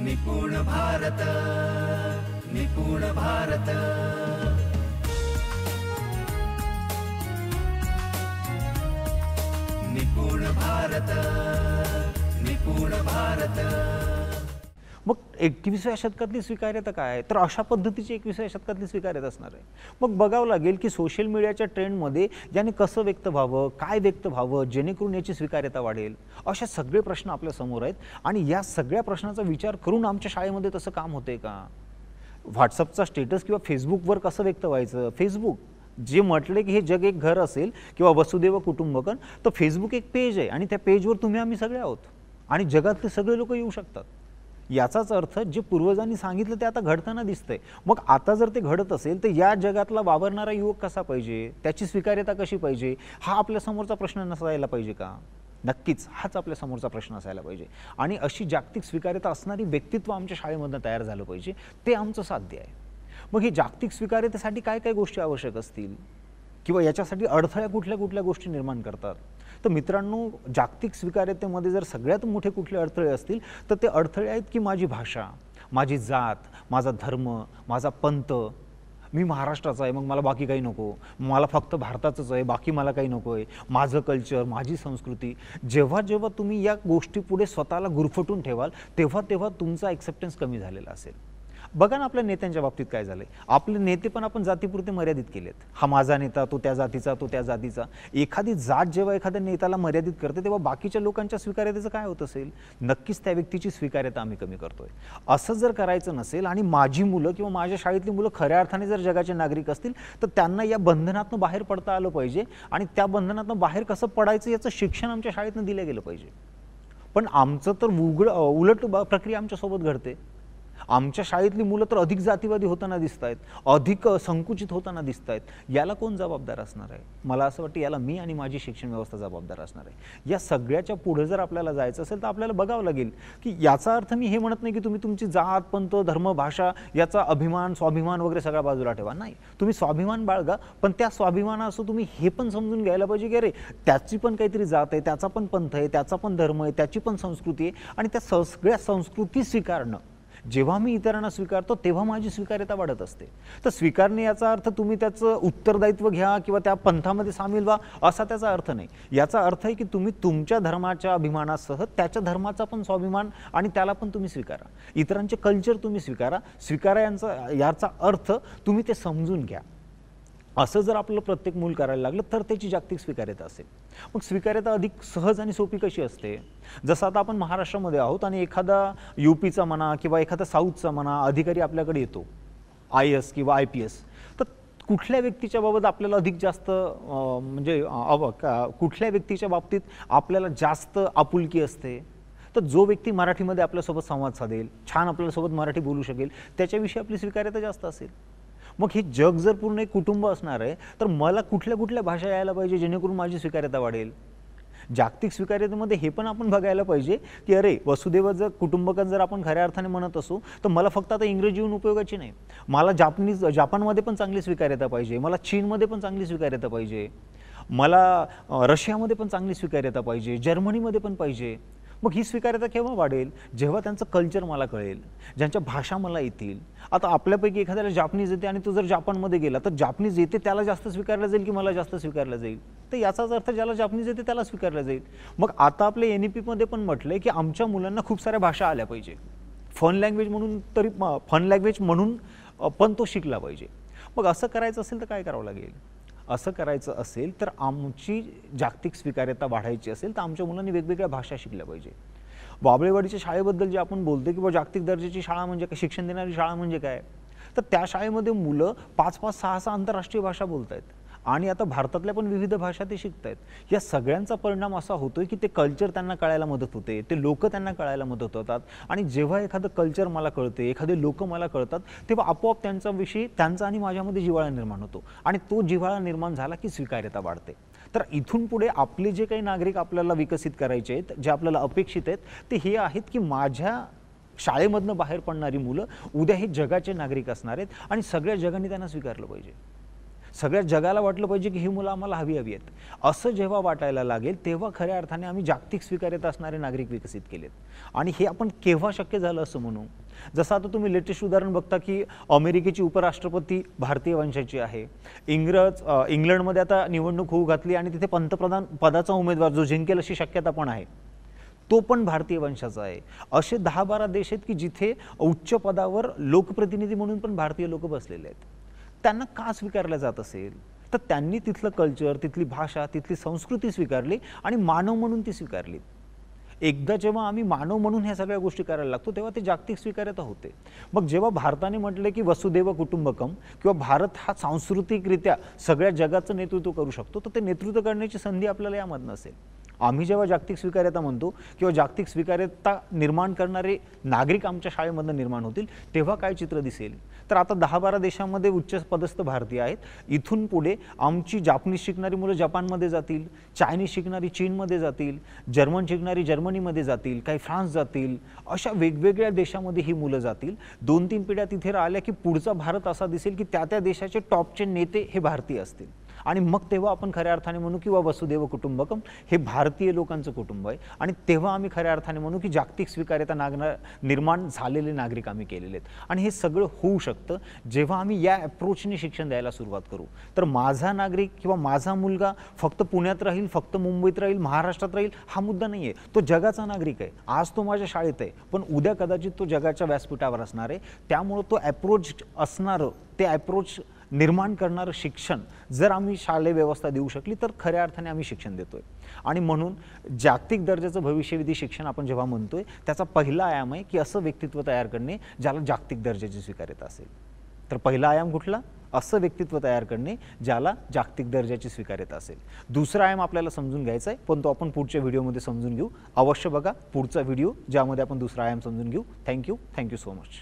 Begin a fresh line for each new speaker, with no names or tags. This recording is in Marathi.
निपुण भारत, निपुण भारत, निपुण भारत, निपुण भारत।
मग 21व्या शतकातली स्वीकार्यता काय आहे? तर अशा पद्धतीची 21व्या शतकातली स्वीकार्यता असणार आहे। मग बघावं लागेल की सोशल मीडियाच्या ट्रेंडमध्ये याने कसं व्यक्त व्हावं, काय व्यक्त व्हावं जेणेकरून याची स्वीकार्यता वाढेल, अशा सगळे प्रश्न आपल्या समोर आहेत। आणि या सगळ्या प्रश्नाचा विचार करून आमच्या शाळेमध्ये तसं काम होतंय का? व्हॉट्सअपचा स्टेटस किंवा फेसबुकवर कसं व्यक्त व्हायचं? फेसबुक जे म्हटले की हे जग एक घर असेल किंवा वसुदेव कुटुंबकम, तर फेसबुक एक पेज आहे आणि त्या पेजवर तुम्ही आम्ही सगळे आहोत आणि जगातले सगळे लोक येऊ शकतात। याचाच अर्थ जे पूर्वजांनी सांगितलं ते आता घडताना दिसतंय। मग आता जर ते घडत असेल तर या जगातला वावरणारा युवक कसा पाहिजे, त्याची स्वीकार्यता कशी पाहिजे, हा आपल्या समोरचा प्रश्न नसायला पाहिजे का? नक्कीच हाच आपल्या समोरचा प्रश्न असायला पाहिजे। आणि अशी जागतिक स्वीकार्यता असणारी व्यक्तित्व आमच्या शाळेमधून तयार झालं पाहिजे, ते आमचं साध्य आहे। मग ही जागतिक स्वीकार्यतेसाठी काय काय गोष्टी आवश्यक असतील किंवा याच्यासाठी अडथळ्या कुठल्या कुठल्या गोष्टी निर्माण करतात? तर मित्रांनो, जागतिक स्वीकार्यतेमध्ये जर सगळ्यात मोठे कुठले अडथळे असतील तर ते अडथळे आहेत की माझी भाषा, माझी जात, माझा धर्म, माझा पंथ। मी महाराष्ट्राचा आहे, मग मला बाकी काही नको, मला फक्त भारताचंच आहे, बाकी मला काही नको आहे, माझं कल्चर, माझी संस्कृती। जेव्हा जेव्हा तुम्ही या गोष्टीपुढे स्वतःला गुरफटून ठेवाल तेव्हा तेव्हा तुमचा ॲक्सेप्टन्स कमी झालेला असेल। बघा ना आपल्या नेत्यांच्या बाबतीत काय झालंय, आपले नेते पण आपण जातीपुरते मर्यादित केलेत। हा माझा नेता, तो त्या जातीचा, तो त्या जातीचा। एखादी जात जेव्हा एखाद्या नेत्याला मर्यादित करते तेव्हा बाकीच्या लोकांच्या स्वीकार्यतेचं काय होत असेल? नक्कीच त्या व्यक्तीची स्वीकार्यता आम्ही कमी करतोय। असं जर करायचं नसेल आणि माझी मुलं किंवा माझ्या शाळेतली मुलं खऱ्या अर्थाने जर जगाचे नागरिक असतील तर त्यांना या बंधनातून बाहेर पडता आलं पाहिजे आणि त्या बंधनातून बाहेर कसं पडायचं याचं शिक्षण आमच्या शाळेतनं दिलं गेलं पाहिजे। पण आमचं तर उलट प्रक्रिया आमच्यासोबत घडते। आमच्या शाळेतली मुलं तर अधिक जातीवादी होताना दिसत आहेत, अधिक संकुचित होताना दिसत आहेत। याला कोण जबाबदार असणार आहे? मला असं वाटतं याला मी आणि माझी शिक्षण व्यवस्था जबाबदार असणार आहे। या सगळ्याच्या पुढे जर आपल्याला जायचं असेल तर आपल्याला बघावं लागेल की याचा अर्थ मी हे म्हणत नाही की तुम्ही तुमची जात, पंथ, धर्म, भाषा याचा अभिमान, स्वाभिमान वगैरे सगळा बाजूला ठेवा। नाही, तुम्ही स्वाभिमान बाळगा, पण त्या स्वाभिमानासह तुम्ही हे पण समजून घ्यायला पाहिजे की अरे त्याची पण काहीतरी जात आहे, त्याचा पण पंथ आहे, त्याचा पण धर्म आहे, त्याची पण संस्कृती आहे आणि त्या सगळ्या संस्कृती स्वीकारणं। जेव्हा मी इतरांना स्वीकारतो तेव्हा माझी स्वीकार्यता वाढत असते। तर स्वीकारणे याचा अर्थ तुम्ही त्याचं उत्तरदायित्व घ्या किंवा त्या पंथामध्ये सामील व्हा असा त्याचा अर्थ नाही। याचा अर्थ आहे की तुम्ही तुमच्या धर्माच्या अभिमानासह त्याच्या धर्माचा पण स्वाभिमान आणि त्याला पण तुम्ही स्वीकारा। इतरांचे कल्चर तुम्ही स्वीकारा याचा अर्थ तुम्ही ते समजून घ्या। असं जर आपलं प्रत्येक मूल करायला लागलं तर त्याची जागतिक स्वीकार्यता असेल। मग स्वीकार्यता अधिक सहज आणि सोपी कशी असते? जसं आता आपण महाराष्ट्रामध्ये आहोत आणि एखादा यूपीचा म्हणा किंवा एखादा साऊथचा म्हणा अधिकारी आपल्याकडे येतो, IAS किंवा IPS, तर कुठल्या व्यक्तीच्या बाबत आपल्याला अधिक जास्त म्हणजे कुठल्या व्यक्तीच्या बाबतीत आपल्याला जास्त आपुलकी असते? तर जो व्यक्ती मराठीमध्ये आपल्यासोबत संवाद साधेल, छान आपल्यासोबत मराठी बोलू शकेल, त्याच्याविषयी आपली स्वीकार्यता जास्त असेल। मग हे जग जर पूर्ण एक कुटुंब असणार आहे तर मला कुठल्या कुठल्या भाषा यायला पाहिजे जेणेकरून माझी स्वीकार्यता वाढेल? जागतिक स्वीकार्यतेमध्ये हे पण आपण बघायला पाहिजे की अरे वसुदेव जर कुटुंबकम जर आपण खऱ्या अर्थाने म्हणत असू तर मला फक्त आता इंग्रजी येऊन उपयोगाची नाही, मला जापानमध्ये पण चांगली स्वीकार्यता पाहिजे, मला चीनमध्ये पण चांगली स्वीकार्यता पाहिजे, मला रशियामध्ये पण चांगली स्वीकार्यता पाहिजे, जर्मनीमध्ये पण पाहिजे। मग ही स्वीकार्यता केव्हा वाढेल? जेव्हा त्यांचं कल्चर मला कळेल, ज्यांच्या भाषा मला येतील। आता आपल्यापैकी एखाद्याला जापनीज येते आणि तो जर जापानमध्ये गेला तर जापनीज येते त्याला जास्त स्वीकारलं जाईल की मला जास्त स्वीकारलं जाईल? तर याचाच अर्थ ज्याला जापनीज येते त्याला स्वीकारलं जाईल। मग आता आपल्या NEP-मध्ये पण म्हटलंय की आमच्या मुलांना खूप साऱ्या भाषा आल्या पाहिजे, फन लँग्वेज म्हणून पण तो शिकला पाहिजे। मग असं करायचं असेल तर काय करावं लागेल? असं करायचं असेल तर आमची जागतिक स्वीकार्यता वाढायची असेल तर आमच्या मुलांनी वेगवेगळ्या भाषा शिकल्या पाहिजे। बाबळेवाडीच्या शाळेबद्दल जे आपण बोलतो की जागतिक दर्जाची शाळा म्हणजे काय, शिक्षण देणारी शाळा म्हणजे काय, तर त्या शाळेमध्ये मुलं 5-5, 6-6 आंतरराष्ट्रीय भाषा बोलत आहेत आणि आता भारतातल्या पण विविध भाषा ते शिकतायत। या सगळ्यांचा परिणाम असा होतोय की ते कल्चर त्यांना कळायला मदत होते, ते लोक त्यांना कळायला मदत होतात आणि जेव्हा एखादं कल्चर मला कळते, एखादे लोक मला कळतात तेव्हा आपोआप त्यांच्याविषयी त्यांचा आणि माझ्यामध्ये जिव्हाळा निर्माण होतो आणि तो जिव्हाळा निर्माण झाला की स्वीकार्यता वाढते। तर इथून पुढे आपले जे काही नागरिक आपल्याला विकसित करायचे आहेत, जे आपल्याला अपेक्षित आहेत ते हे आहेत की माझ्या शाळेमधनं बाहेर पडणारी मुलं उद्या हे जगाचे नागरिक असणार आहेत आणि सगळ्या जगाने त्यांना स्वीकारलं पाहिजे। सगळ्या जगाला वाटलं पाहिजे की ही मुलं आम्हाला हवी आहेत. असं जेव्हा वाटायला लागेल तेव्हा खऱ्या अर्थाने आम्ही जागतिक स्वीकार्यता असणारे नागरिक विकसित केलेत. आणि हे आपण केव्हा शक्य झालं असं म्हणू, जसं आता तुम्ही लेटेस्ट उदाहरण बघता की अमेरिकेची उपराष्ट्रपती भारतीय वंशाची आहे. इंग्लंडमध्ये आता निवडणूक होऊ घातली आणि तिथे पंतप्रधान पदाचा उमेदवार जो जिंकेल अशी शक्यता पण आहे, तो पण भारतीय वंशाचा आहे. असे 10-12 देश आहेत की जिथे उच्च पदावर लोकप्रतिनिधी म्हणून पण भारतीय लोक बसलेले आहेत. त्यांना का स्वीकारलं जात असेल, तर त्यांनी तिथलं कल्चर, तिथली भाषा, तिथली संस्कृती स्वीकारली आणि मानव म्हणून ती स्वीकारली. एकदा जेव्हा आम्ही मानव म्हणून ह्या सगळ्या गोष्टी करायला लागतो तेव्हा ते जागतिक स्वीकार्यता होते. मग जेव्हा भारताने म्हटलं की वसुदैव कुटुंबकम किंवा भारत हा सांस्कृतिकरित्या सगळ्या जगाचं नेतृत्व करू शकतो, तर ते नेतृत्व करण्याची संधी आपल्याला यामधनं असेल. आम्ही जेव्हा जागतिक स्वीकार्यता म्हणतो किंवा जागतिक स्वीकार्यता निर्माण करणारे नागरिक आमच्या शाळेमधनं निर्माण होतील, तेव्हा काय चित्र दिसेल, तर आता 10-12 देशांमध्ये उच्च पदस्थ भारतीय आहेत. इथून पुढे आमची जापनीज शिकणारी मुलं जपानमध्ये जातील, चायनीज शिकणारी चीनमध्ये जातील, जर्मन शिकणारी जर्मनीमध्ये जातील, काही फ्रान्स जातील, अशा वेगवेगळ्या देशामध्ये ही मुलं जातील. 2-3 पिढ्या तिथे राहिल्या की पुढचा भारत असा दिसेल की त्या देशाचे टॉपचे नेते हे भारतीय असतील. आणि मग तेव्हा आपण खऱ्या अर्थाने म्हणू की वसुदैव कुटुंबकम हे भारतीय लोकांचं कुटुंब आहे. आणि तेव्हा आम्ही खऱ्या अर्थाने म्हणू की जागतिक स्वीकार्यता निर्माण झालेले नागरिक आम्ही केलेले आहेत. आणि हे सगळं होऊ शकतं जेव्हा आम्ही या अप्रोचने शिक्षण द्यायला सुरुवात करू. तर माझा नागरिक किंवा माझा मुलगा फक्त पुण्यात राहील, फक्त मुंबईत राहील, महाराष्ट्रात राहील हा मुद्दा नाही आहे. तो जगाचा नागरिक आहे. आज तो माझ्या शाळेत आहे, पण उद्या कदाचित तो जगाच्या व्यासपीठावर असणार आहे. त्यामुळं तो अप्रोच असणारं, ते अप्रोच निर्माण करणारं शिक्षण जर आम्ही शालेय व्यवस्था देऊ शकली तर खऱ्या अर्थाने आम्ही शिक्षण देतोय. आणि म्हणून जागतिक दर्जाचं भविष्यविधी शिक्षण आपण जेव्हा म्हणतोय त्याचा पहिला आयाम आहे की असं व्यक्तित्व तयार करणे ज्याला जागतिक दर्जाची स्वीकार्यता असेल. तर पहिला आयाम कुठला? असं व्यक्तित्व तयार करणे ज्याला जागतिक दर्जाची स्वीकार्यता असेल. दुसरा आयाम आपल्याला समजून घ्यायचा आहे, पण तो आपण पुढच्या व्हिडिओमध्ये समजून घेऊ. अवश्य बघा पुढचा व्हिडिओ ज्यामध्ये आपण दुसरा आयाम समजून घेऊ. Thank you so much.